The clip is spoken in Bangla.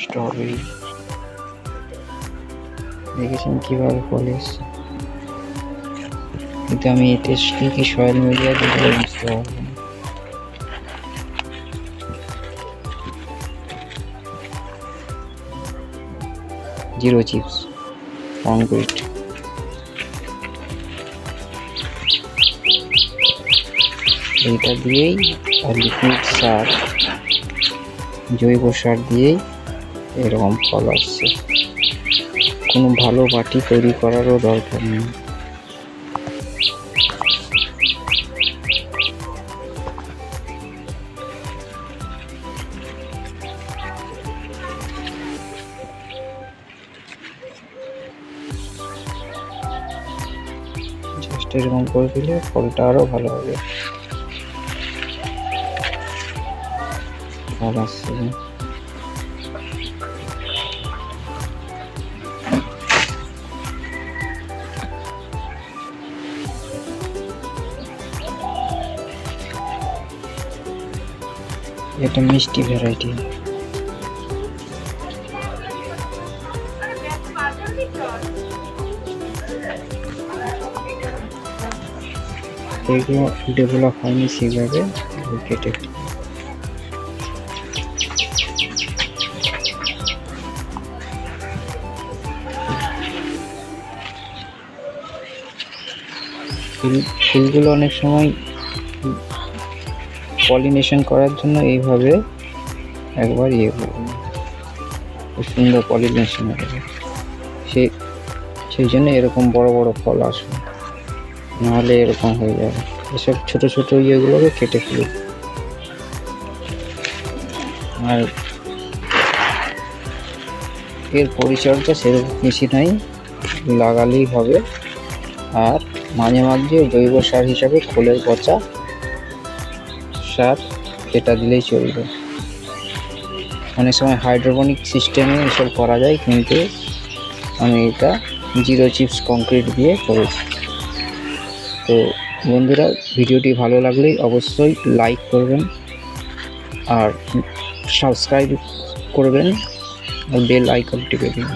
স্ট্রবেরি দেখেছেন কিভাবে ফল এসছে, কিন্তু আমি এতে কি সয়েল মিডিয়া দেখলে বুঝতে পারবো না। জিরো চিপস কংক্রিট, এইটা দিয়েই আর লিকুইড সার, জৈব সার দিয়েই এরকম ফল আসছে। কোনো ভালো মাটি তৈরি করারও দরকার নেই। জাস্ট এরকম করে দিলে ফলটা আরো ভালো হবে। ফল আসছে, এটা মিষ্টি ভ্যারাইটি। এগুলো ডেভেলপ হয়নি সেভাবে, কেটে ফুলগুলো অনেক সময় পলিনেশন করার জন্য এইভাবে একবার করুন, খুব সুন্দর পলিনেশন হবে। সেই জন্য এরকম বড় বড় ফল আসবে, নাহলে এরকম হয়ে যাবে। এসব ছোট ছোট ইয়েগুলোকে কেটে ফেলুন। আর এর পরিচর্যা সেরকম বেশি নাই, লাগালেই হবে। আর মাঝে মাঝে জৈব সার হিসাবে খোলের পচা সার এটা দিলেই চলবে। অনেক সময় হাইড্রোপনিক সিস্টেমে এসব করা যায়, কিন্তু আমি এটা জিরো চিপস কংক্রিট দিয়ে করেছি। তো বন্ধুরা, ভিডিওটি ভালো লাগলেই অবশ্যই লাইক করবেন আর সাবস্ক্রাইব করবেন আর বেল আইকন টিপে দিন।